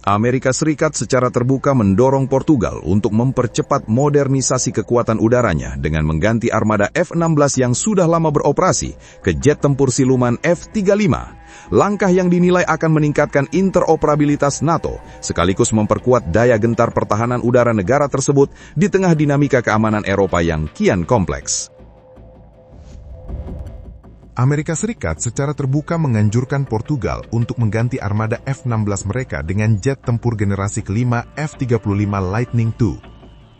Amerika Serikat secara terbuka mendorong Portugal untuk mempercepat modernisasi kekuatan udaranya dengan mengganti armada F-16 yang sudah lama beroperasi ke jet tempur siluman F-35. Langkah yang dinilai akan meningkatkan interoperabilitas NATO, sekaligus memperkuat daya gentar pertahanan udara negara tersebut di tengah dinamika keamanan Eropa yang kian kompleks. Amerika Serikat secara terbuka menganjurkan Portugal untuk mengganti armada F-16 mereka dengan jet tempur generasi kelima F-35 Lightning II.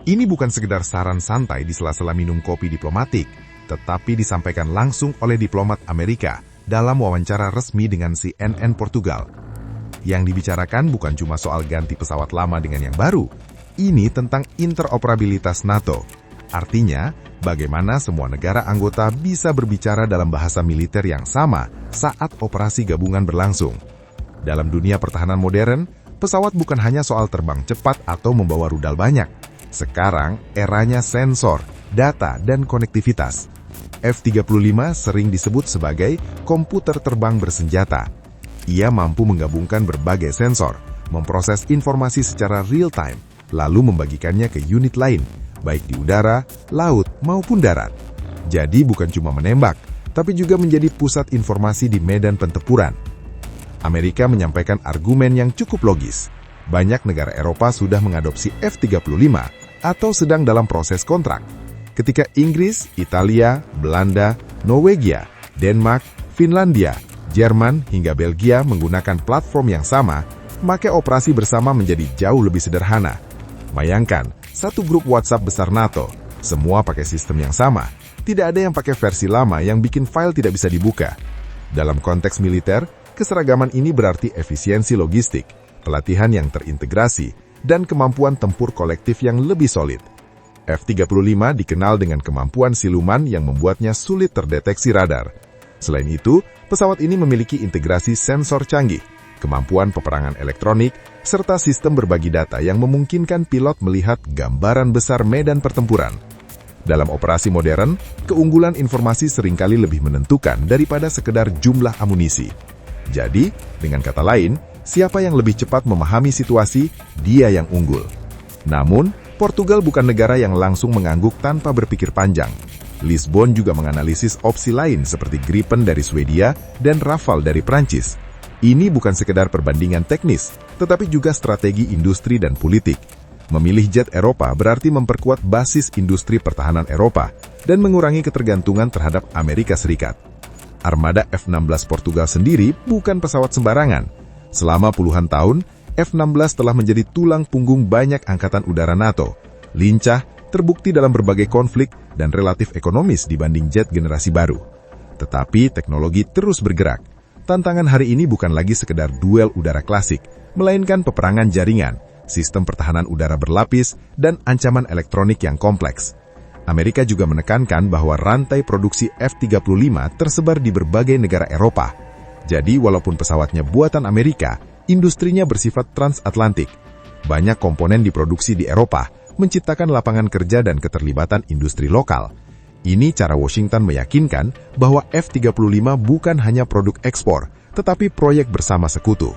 Ini bukan sekedar saran santai di sela-sela minum kopi diplomatik, tetapi disampaikan langsung oleh diplomat Amerika dalam wawancara resmi dengan CNN Portugal. Yang dibicarakan bukan cuma soal ganti pesawat lama dengan yang baru, ini tentang interoperabilitas NATO. Artinya, bagaimana semua negara anggota bisa berbicara dalam bahasa militer yang sama saat operasi gabungan berlangsung. Dalam dunia pertahanan modern, pesawat bukan hanya soal terbang cepat atau membawa rudal banyak. Sekarang, eranya sensor, data, dan konektivitas. F-35 sering disebut sebagai komputer terbang bersenjata. Ia mampu menggabungkan berbagai sensor, memproses informasi secara real-time, lalu membagikannya ke unit lain, baik di udara, laut, maupun darat. Jadi bukan cuma menembak, tapi juga menjadi pusat informasi di medan pertempuran. Amerika menyampaikan argumen yang cukup logis. Banyak negara Eropa sudah mengadopsi F-35 atau sedang dalam proses kontrak. Ketika Inggris, Italia, Belanda, Norwegia, Denmark, Finlandia, Jerman, hingga Belgia menggunakan platform yang sama, maka operasi bersama menjadi jauh lebih sederhana. Bayangkan, satu grup WhatsApp besar NATO, semua pakai sistem yang sama. Tidak ada yang pakai versi lama yang bikin file tidak bisa dibuka. Dalam konteks militer, keseragaman ini berarti efisiensi logistik, pelatihan yang terintegrasi, dan kemampuan tempur kolektif yang lebih solid. F-35 dikenal dengan kemampuan siluman yang membuatnya sulit terdeteksi radar. Selain itu, pesawat ini memiliki integrasi sensor canggih, kemampuan peperangan elektronik, serta sistem berbagi data yang memungkinkan pilot melihat gambaran besar medan pertempuran. Dalam operasi modern, keunggulan informasi seringkali lebih menentukan daripada sekedar jumlah amunisi. Jadi, dengan kata lain, siapa yang lebih cepat memahami situasi, dia yang unggul. Namun, Portugal bukan negara yang langsung mengangguk tanpa berpikir panjang. Lisbon juga menganalisis opsi lain seperti Gripen dari Swedia dan Rafale dari Prancis. Ini bukan sekedar perbandingan teknis, tetapi juga strategi industri dan politik. Memilih jet Eropa berarti memperkuat basis industri pertahanan Eropa dan mengurangi ketergantungan terhadap Amerika Serikat. Armada F-16 Portugal sendiri bukan pesawat sembarangan. Selama puluhan tahun, F-16 telah menjadi tulang punggung banyak angkatan udara NATO. Lincah, terbukti dalam berbagai konflik, dan relatif ekonomis dibanding jet generasi baru. Tetapi teknologi terus bergerak. Tantangan hari ini bukan lagi sekedar duel udara klasik, melainkan peperangan jaringan, sistem pertahanan udara berlapis, dan ancaman elektronik yang kompleks. Amerika juga menekankan bahwa rantai produksi F-35 tersebar di berbagai negara Eropa. Jadi walaupun pesawatnya buatan Amerika, industrinya bersifat transatlantik. Banyak komponen diproduksi di Eropa, menciptakan lapangan kerja dan keterlibatan industri lokal. Ini cara Washington meyakinkan bahwa F-35 bukan hanya produk ekspor, tetapi proyek bersama sekutu.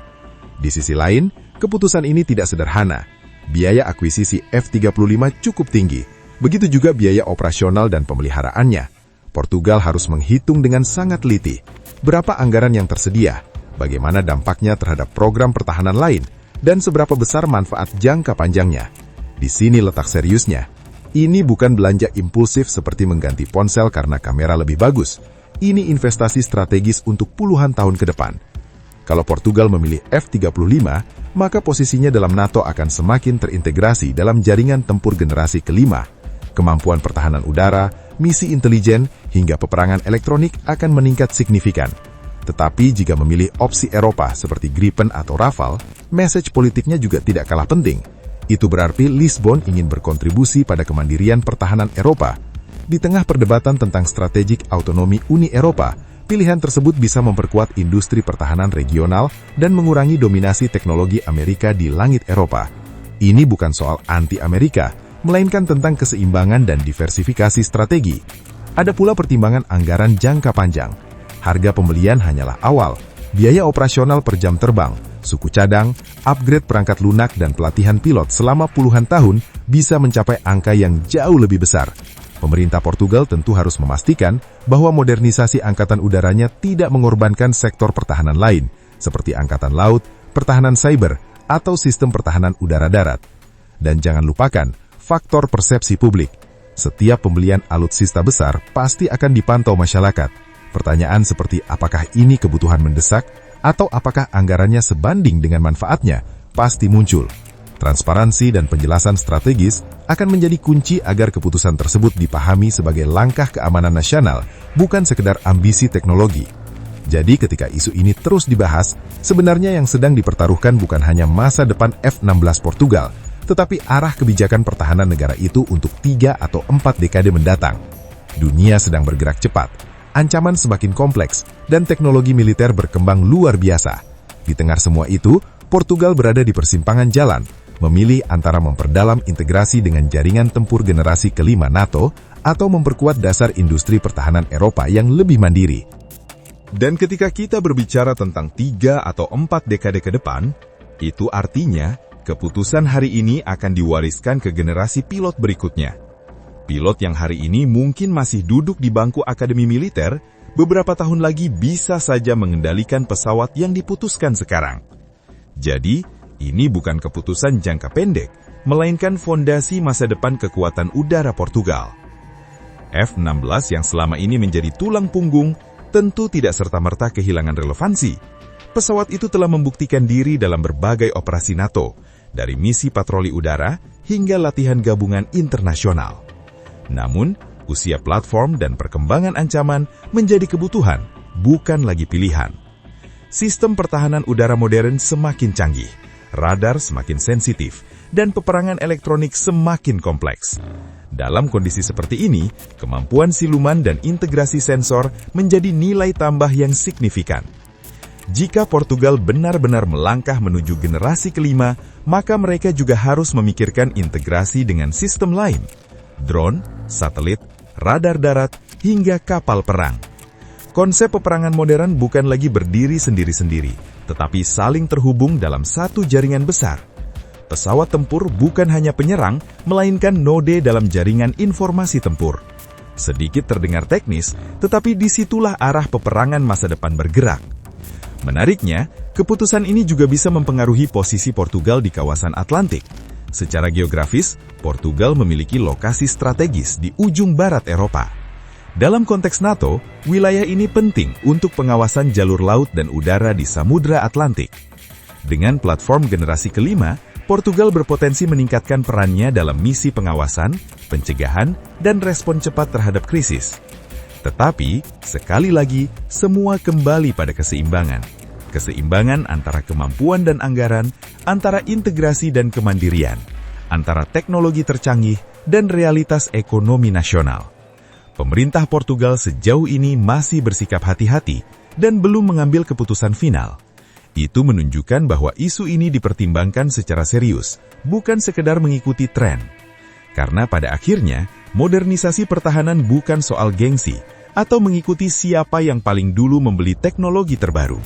Di sisi lain, keputusan ini tidak sederhana. Biaya akuisisi F-35 cukup tinggi, begitu juga biaya operasional dan pemeliharaannya. Portugal harus menghitung dengan sangat teliti berapa anggaran yang tersedia, bagaimana dampaknya terhadap program pertahanan lain, dan seberapa besar manfaat jangka panjangnya. Di sini letak seriusnya. Ini bukan belanja impulsif seperti mengganti ponsel karena kamera lebih bagus. Ini investasi strategis untuk puluhan tahun ke depan. Kalau Portugal memilih F-35, maka posisinya dalam NATO akan semakin terintegrasi dalam jaringan tempur generasi kelima. Kemampuan pertahanan udara, misi intelijen, hingga peperangan elektronik akan meningkat signifikan. Tetapi jika memilih opsi Eropa seperti Gripen atau Rafale, message politiknya juga tidak kalah penting. Itu berarti Lisbon ingin berkontribusi pada kemandirian pertahanan Eropa. Di tengah perdebatan tentang strategik autonomi Uni Eropa, pilihan tersebut bisa memperkuat industri pertahanan regional dan mengurangi dominasi teknologi Amerika di langit Eropa. Ini bukan soal anti-Amerika, melainkan tentang keseimbangan dan diversifikasi strategi. Ada pula pertimbangan anggaran jangka panjang. Harga pembelian hanyalah awal. Biaya operasional per jam terbang, suku cadang, upgrade perangkat lunak dan pelatihan pilot selama puluhan tahun bisa mencapai angka yang jauh lebih besar. Pemerintah Portugal tentu harus memastikan bahwa modernisasi angkatan udaranya tidak mengorbankan sektor pertahanan lain, seperti angkatan laut, pertahanan cyber, atau sistem pertahanan udara darat. Dan jangan lupakan faktor persepsi publik. Setiap pembelian alutsista besar pasti akan dipantau masyarakat. Pertanyaan seperti apakah ini kebutuhan mendesak atau apakah anggarannya sebanding dengan manfaatnya pasti muncul. Transparansi dan penjelasan strategis akan menjadi kunci agar keputusan tersebut dipahami sebagai langkah keamanan nasional, bukan sekedar ambisi teknologi. Jadi ketika isu ini terus dibahas, sebenarnya yang sedang dipertaruhkan bukan hanya masa depan F-16 Portugal, tetapi arah kebijakan pertahanan negara itu untuk 3 atau 4 dekade mendatang. Dunia sedang bergerak cepat. Ancaman semakin kompleks, dan teknologi militer berkembang luar biasa. Di tengah semua itu, Portugal berada di persimpangan jalan, memilih antara memperdalam integrasi dengan jaringan tempur generasi kelima NATO atau memperkuat dasar industri pertahanan Eropa yang lebih mandiri. Dan ketika kita berbicara tentang 3 atau 4 dekade ke depan, itu artinya keputusan hari ini akan diwariskan ke generasi pilot berikutnya. Pilot yang hari ini mungkin masih duduk di bangku akademi militer, beberapa tahun lagi bisa saja mengendalikan pesawat yang diputuskan sekarang. Jadi, ini bukan keputusan jangka pendek, melainkan fondasi masa depan kekuatan udara Portugal. F-16 yang selama ini menjadi tulang punggung, tentu tidak serta-merta kehilangan relevansi. Pesawat itu telah membuktikan diri dalam berbagai operasi NATO, dari misi patroli udara hingga latihan gabungan internasional. Namun, usia platform dan perkembangan ancaman menjadi kebutuhan, bukan lagi pilihan. Sistem pertahanan udara modern semakin canggih, radar semakin sensitif, dan peperangan elektronik semakin kompleks. Dalam kondisi seperti ini, kemampuan siluman dan integrasi sensor menjadi nilai tambah yang signifikan. Jika Portugal benar-benar melangkah menuju generasi kelima, maka mereka juga harus memikirkan integrasi dengan sistem lain. Drone, satelit, radar darat, hingga kapal perang. Konsep peperangan modern bukan lagi berdiri sendiri-sendiri, tetapi saling terhubung dalam satu jaringan besar. Pesawat tempur bukan hanya penyerang, melainkan node dalam jaringan informasi tempur. Sedikit terdengar teknis, tetapi disitulah arah peperangan masa depan bergerak. Menariknya, keputusan ini juga bisa mempengaruhi posisi Portugal di kawasan Atlantik. Secara geografis, Portugal memiliki lokasi strategis di ujung barat Eropa. Dalam konteks NATO, wilayah ini penting untuk pengawasan jalur laut dan udara di Samudra Atlantik. Dengan platform generasi kelima, Portugal berpotensi meningkatkan perannya dalam misi pengawasan, pencegahan, dan respon cepat terhadap krisis. Tetapi, sekali lagi, semua kembali pada keseimbangan. Keseimbangan antara kemampuan dan anggaran, antara integrasi dan kemandirian, antara teknologi tercanggih dan realitas ekonomi nasional. Pemerintah Portugal sejauh ini masih bersikap hati-hati dan belum mengambil keputusan final. Itu menunjukkan bahwa isu ini dipertimbangkan secara serius, bukan sekedar mengikuti tren. Karena pada akhirnya, modernisasi pertahanan bukan soal gengsi atau mengikuti siapa yang paling dulu membeli teknologi terbaru.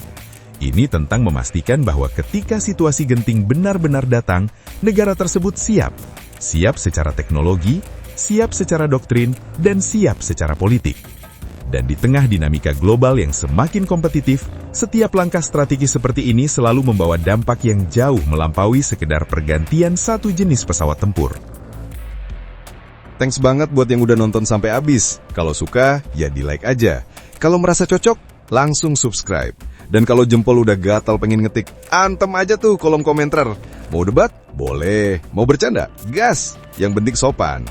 Ini tentang memastikan bahwa ketika situasi genting benar-benar datang, negara tersebut siap. Siap secara teknologi, siap secara doktrin, dan siap secara politik. Dan di tengah dinamika global yang semakin kompetitif, setiap langkah strategis seperti ini selalu membawa dampak yang jauh melampaui sekedar pergantian satu jenis pesawat tempur. Thanks banget buat yang udah nonton sampai habis. Kalau suka, ya di-like aja. Kalau merasa cocok, langsung subscribe. Dan kalau jempol udah gatal pengen ngetik, antem aja tuh kolom komentar. Mau debat? Boleh. Mau bercanda? Gas. Yang penting sopan.